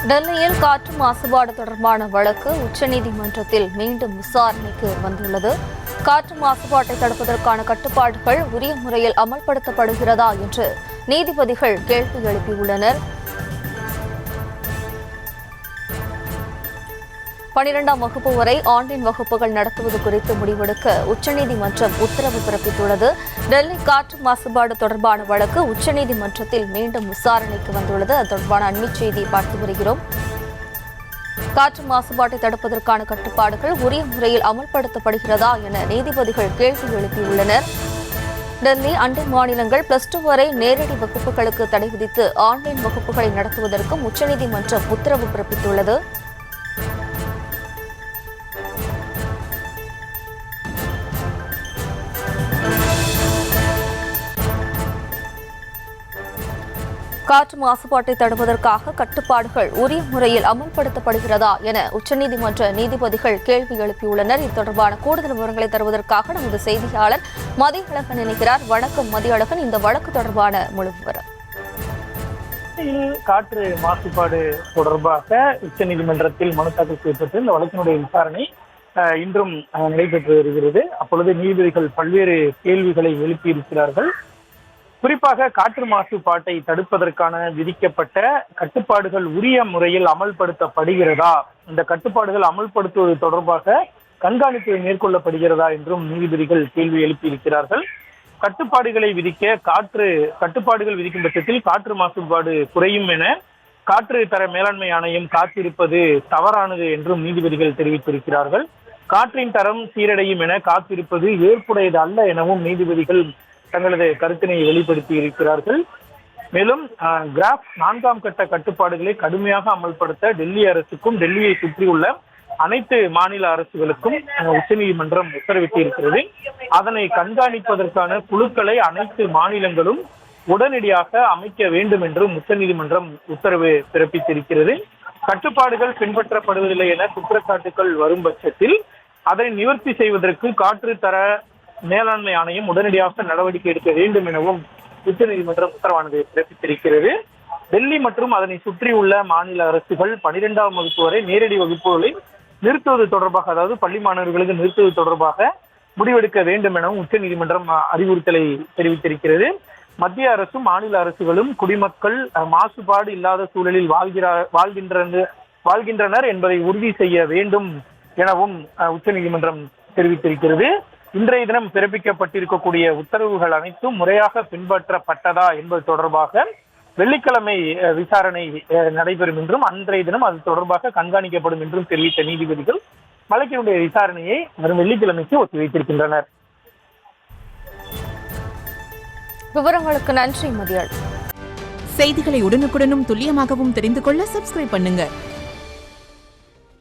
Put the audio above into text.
டெல்லியில் காற்று மாசுபாடு தொடர்பான வழக்கு உச்சநீதிமன்றத்தில் மீண்டும் விசாரணைக்கு வந்துள்ளது. காற்று மாசுபாட்டை தடுப்பதற்கான கட்டுப்பாடுகள் உரிய முறையில் அமல்படுத்தப்படுகிறதா என்று நீதிபதிகள் கேள்வி எழுப்பியுள்ளனர். 12ஆம் வகுப்பு வரை ஆன்லைன் வகுப்புகள் நடத்துவது குறித்து முடிவெடுக்க உச்சநீதிமன்றம் உத்தரவு பிறப்பித்துள்ளது. டெல்லி காற்று மாசுபாடு தொடர்பான வழக்கு உச்சநீதிமன்றத்தில் மீண்டும் விசாரணைக்கு வந்துள்ளது. அது தொடர்பான அண்மைச் செய்தியை பார்த்து வருகிறோம். காற்று மாசுபாட்டை தடுப்பதற்கான கட்டுப்பாடுகள் உரிய முறையில் அமல்படுத்தப்படுகிறதா என நீதிபதிகள் கேள்வி எழுப்பியுள்ளனர். டெல்லி அண்டை மாநிலங்கள் +2 வரை நேரடி வகுப்புகளுக்கு தடை விதித்து ஆன்லைன் வகுப்புகளை நடத்துவதற்கும் உச்சநீதிமன்றம் உத்தரவு பிறப்பித்துள்ளது. காற்று மாசுபாட்டை தடுப்பதற்காக கட்டுப்பாடுகள் உரிய முறையில் அமல்படுத்தப்படுகிறதா என உச்சநீதிமன்ற நீதிபதிகள் கேள்வி எழுப்பியுள்ளனர். இது தொடர்பான கூடுதல் விவரங்களை தருவதற்காக நமது செய்தியாளர் மதியழகன் இணைக்கிறார். வணக்கம் மதியழகன், இந்த வழக்கு தொடர்பான முழு விவரம். காற்று மாசுபாடு தொடர்பாக உச்சநீதிமன்றத்தில் மனு தாக்கல் செய்யப்பட்டு இந்த வழக்கினுடைய விசாரணை இன்றும் நடைபெற்று வருகிறது. அப்பொழுது நீதிபதிகள் பல்வேறு கேள்விகளை எழுப்பியிருக்கிறார்கள். குறிப்பாக காற்று மாசுபாட்டை தடுப்பதற்கான விதிக்கப்பட்ட கட்டுப்பாடுகள் உரிய முறையில் அமல்படுத்தப்படுகிறதா, இந்த கட்டுப்பாடுகள் அமல்படுத்துவது தொடர்பாக கண்காணிப்பு மேற்கொள்ளப்படுகிறதா என்றும் நீதிபதிகள் கேள்வி எழுப்பியிருக்கிறார்கள். கட்டுப்பாடுகளை கட்டுப்பாடுகள் விதிக்கும் பட்சத்தில் காற்று மாசுபாடு குறையும் என காற்று தர மேலாண்மை ஆணையம் காத்திருப்பது தவறானது என்றும் நீதிபதிகள் தெரிவித்திருக்கிறார்கள். காற்றின் தரம் சீரடையும் என காத்திருப்பது ஏற்புடையது அல்ல எனவும் நீதிபதிகள் தங்களது கருத்தினை வெளிப்படுத்தி இருக்கிறார்கள். மேலும் கிராஃப் 4ஆம் கட்ட கட்டுப்பாடுகளை கடுமையாக அமல்படுத்த டெல்லி அரசுக்கும் டெல்லியை சுற்றியுள்ள அனைத்து மாநில அரசுகளுக்கும் உச்சநீதிமன்றம் உத்தரவிட்டு இருக்கிறது. அதனை கண்காணிப்பதற்கான குழுக்களை அனைத்து மாநிலங்களும் உடனடியாக அமைக்க வேண்டும் என்றும் உச்சநீதிமன்றம் உத்தரவு பிறப்பித்திருக்கிறது. கட்டுப்பாடுகள் பின்பற்றப்படுவதில்லை என குற்றச்சாட்டுகள் வரும் பட்சத்தில் அதனை நிவர்த்தி செய்வதற்கு காற்று தர மேலாண்மை ஆணையம் உடனடியாக நடவடிக்கை எடுக்க வேண்டும் எனவும் உச்சநீதிமன்றம் உத்தரவானது பிறப்பித்திருக்கிறது. டெல்லி மற்றும் அதனை சுற்றியுள்ள மாநில அரசுகள் 12ஆம் வகுப்பு வரை நேரடி வகுப்புகளை நிறுத்துவது தொடர்பாக, அதாவது பள்ளி மாணவர்களுக்கு நிறுத்துவது தொடர்பாக முடிவெடுக்க வேண்டும் எனவும் உச்சநீதிமன்றம் அறிவுறுத்தலை தெரிவித்திருக்கிறது. மத்திய அரசும் மாநில அரசுகளும் குடிமக்கள் மாசுபாடு இல்லாத சூழலில் வாழ்கின்றனர் என்பதை உறுதி செய்ய வேண்டும் எனவும் உச்சநீதிமன்றம் தெரிவித்திருக்கிறது. இன்றைய தினம் பிறப்பிக்கப்பட்டிருக்கக்கூடிய உத்தரவுகள் அனைத்தும் முறையாக பின்பற்றப்பட்டதா என்பது தொடர்பாக வெள்ளிக்கிழமை விசாரணை நடைபெறும் என்றும் அன்றைய தினம் அது தொடர்பாக கண்காணிக்கப்படும் என்றும் தெரிவித்த நீதிபதிகள் வழக்கினுடைய விசாரணையை வரும் வெள்ளிக்கிழமைக்கு ஒத்திவைத்திருக்கின்றனர். விவரங்களுக்கு நன்றி மதியாள். செய்திகளை உடனுக்குடனும் துல்லியமாகவும் தெரிந்து கொள்ள சப்ஸ்கிரைப் பண்ணுங்க.